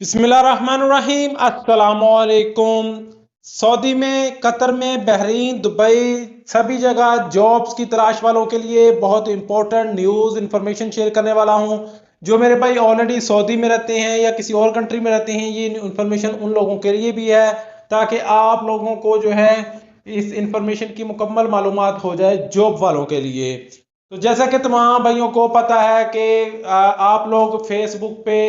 बिस्मिल्लाहिर्रहमानिर्रहीम अस्सलामुअलैकुम। सऊदी में, कतर में, बहरीन, दुबई, सभी जगह जॉब्स की तलाश वालों के लिए बहुत इंपॉर्टेंट न्यूज़ इन्फॉर्मेशन शेयर करने वाला हूं। जो मेरे भाई ऑलरेडी सऊदी में रहते हैं या किसी और कंट्री में रहते हैं, ये इन्फॉर्मेशन उन लोगों के लिए भी है ताकि आप लोगों को जो है इस इन्फॉर्मेशन की मुकम्मल मालूमात हो जाए जॉब वालों के लिए। तो जैसा कि तमाम भाइयों को पता है कि आप लोग फेसबुक पे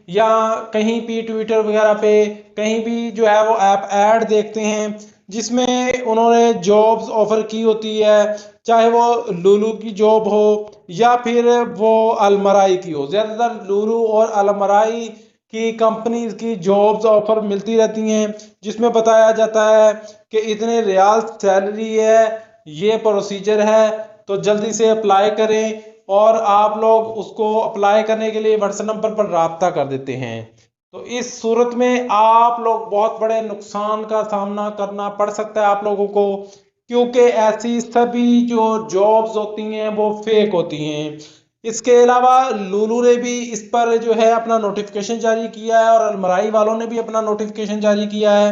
या कहीं भी ट्विटर वगैरह पे कहीं भी जो है वो ऐड देखते हैं जिसमें उन्होंने जॉब्स ऑफर की होती है, चाहे वो लुलु की जॉब हो या फिर वो अलमराई की हो। ज़्यादातर लुलु और अलमराई की कंपनीज की जॉब्स ऑफर मिलती रहती हैं जिसमें बताया जाता है कि इतने रियाल सैलरी है, ये प्रोसीजर है, तो जल्दी से अप्लाई करें। और आप लोग उसको अप्लाई करने के लिए व्हाट्सएप नंबर पर राब्ता कर देते हैं। तो इस सूरत में आप लोग बहुत बड़े नुकसान का सामना करना पड़ सकता है आप लोगों को, क्योंकि ऐसी सभी जो जॉब्स होती हैं वो फेक होती हैं। इसके अलावा लुलु ने भी इस पर जो है अपना नोटिफिकेशन जारी किया है और अलमराई वालों ने भी अपना नोटिफिकेशन जारी किया है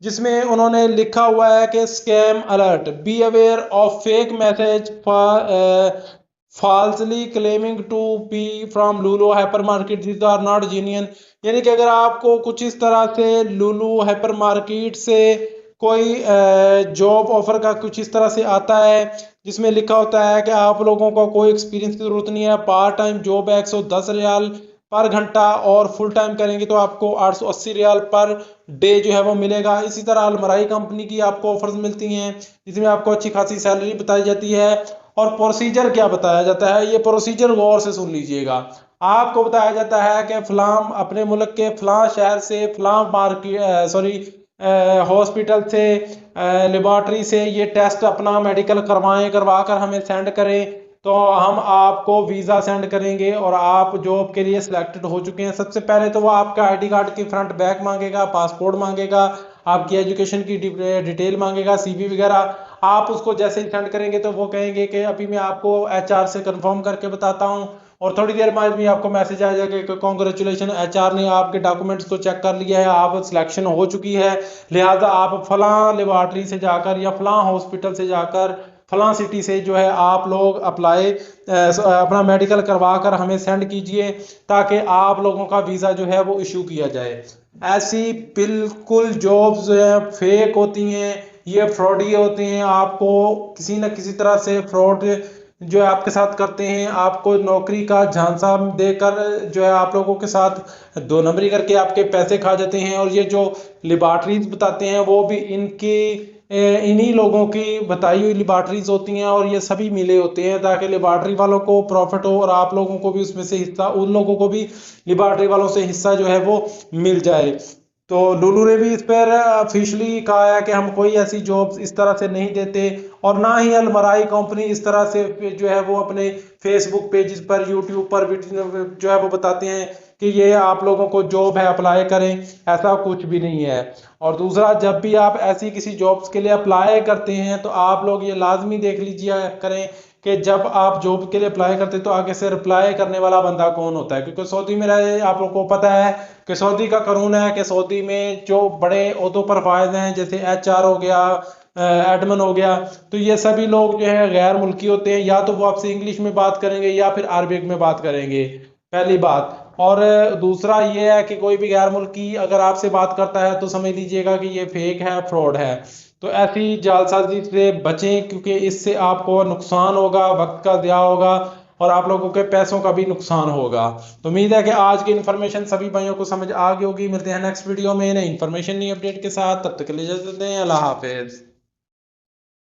जिसमें उन्होंने लिखा हुआ है कि scam alert, be aware of fake message falsely claiming to be from Lulu hypermarket, these are not genuine। यानी कि अगर आपको कुछ इस तरह से लुलु हाइपरमार्केट से कोई जॉब ऑफर का कुछ इस तरह से आता है जिसमें लिखा होता है कि आप लोगों को कोई एक्सपीरियंस की जरूरत नहीं है, पार्ट टाइम जॉब है, 110 रियाल पर घंटा, और फुल टाइम करेंगे तो आपको 880 रियाल पर डे जो है वो मिलेगा। इसी तरह अलमराई कंपनी की आपको ऑफर्स मिलती हैं जिसमें आपको अच्छी खासी सैलरी बताई जाती है। और प्रोसीजर क्या बताया जाता है, ये प्रोसीजर गौर से सुन लीजिएगा। आपको बताया जाता है कि फलां अपने मुल्क के फलां शहर से फलां मार्केट हॉस्पिटल से लेबॉर्ट्री से ये टेस्ट अपना मेडिकल करवाएं, करवा कर हमें सेंड करें तो हम आपको वीज़ा सेंड करेंगे और आप जॉब के लिए सिलेक्टेड हो चुके हैं। सबसे पहले तो वो आपका आईडी कार्ड की फ्रंट बैक मांगेगा, पासपोर्ट मांगेगा, आपकी एजुकेशन की डिटेल मांगेगा, सीवी वगैरह। आप उसको जैसे ही सेंड करेंगे तो वो कहेंगे कि अभी मैं आपको एचआर से कंफर्म करके बताता हूँ, और थोड़ी देर बाद भी आपको मैसेज आ जाएगा कि कॉन्ग्रेचुलेशन, एचआर ने आपके डॉक्यूमेंट्स को चेक कर लिया है, आप सिलेक्शन हो चुकी है, लिहाजा आप फलां लेबॉर्ट्री से जाकर या फलां हॉस्पिटल से जाकर फलां सिटी से जो है आप लोग अप्लाई अपना मेडिकल करवा कर हमें सेंड कीजिए ताकि आप लोगों का वीज़ा जो है वो इशू किया जाए। ऐसी बिल्कुल जॉब्स फेक होती हैं, ये फ्रॉडी होते हैं। आपको किसी न किसी तरह से फ्रॉड जो है आपके साथ करते हैं, आपको नौकरी का झांसा देकर जो है आप लोगों के साथ दो नंबरी करके आपके पैसे खा जाते हैं। और ये जो लिबॉर्ट्रीज बताते हैं वो भी इनकी इन्हीं लोगों की बताई हुई लिबॉर्ट्रीज होती हैं और ये सभी मिले होते हैं ताकि लिबॉर्ट्री वालों को प्रॉफिट हो और आप लोगों को भी उसमें से हिस्सा, उन लोगों को भी लिबॉर्ट्री वालों से हिस्सा जो है वो मिल जाए। तो लुलु ने भी इस पर ऑफिशियली कहा है कि हम कोई ऐसी जॉब्स इस तरह से नहीं देते, और ना ही अलमराई कंपनी इस तरह से जो है वो अपने फेसबुक पेजेस पर, यूट्यूब पर भी जो है वो बताते हैं कि ये आप लोगों को जॉब है, अप्लाई करें। ऐसा कुछ भी नहीं है। और दूसरा, जब भी आप ऐसी किसी जॉब्स के लिए अप्लाई करते हैं तो आप लोग ये लाजमी देख लीजिए करें कि जब आप जॉब के लिए अप्लाई करते हैं तो आगे से रिप्लाई करने वाला बंदा कौन होता है, क्योंकि सऊदी में रहे आप लोगों को पता है कि सऊदी का कानून है कि सऊदी में जो बड़े ओहदों पर फायद हैं जैसे एचआर हो गया, एडमिन हो गया, तो ये सभी लोग जो है गैर मुल्की होते हैं। या तो वो आपसे इंग्लिश में बात करेंगे या फिर अरबिक में बात करेंगे, पहली बात। और दूसरा ये है कि कोई भी गैर मुल्की अगर आपसे बात करता है तो समझ लीजिएगा कि ये फेक है, फ्रॉड है। तो ऐसी जालसाजी से बचें क्योंकि इससे आपको नुकसान होगा, वक्त का ज़िया होगा और आप लोगों के पैसों का भी नुकसान होगा। तो उम्मीद है कि आज की इन्फॉर्मेशन सभी भाइयों को समझ आ गई होगी। मिलते हैं नेक्स्ट वीडियो में नई इन्फॉर्मेशन, नई अपडेट के साथ। तब तक के लिए इजाज़त दें। अल्लाह हाफिज़।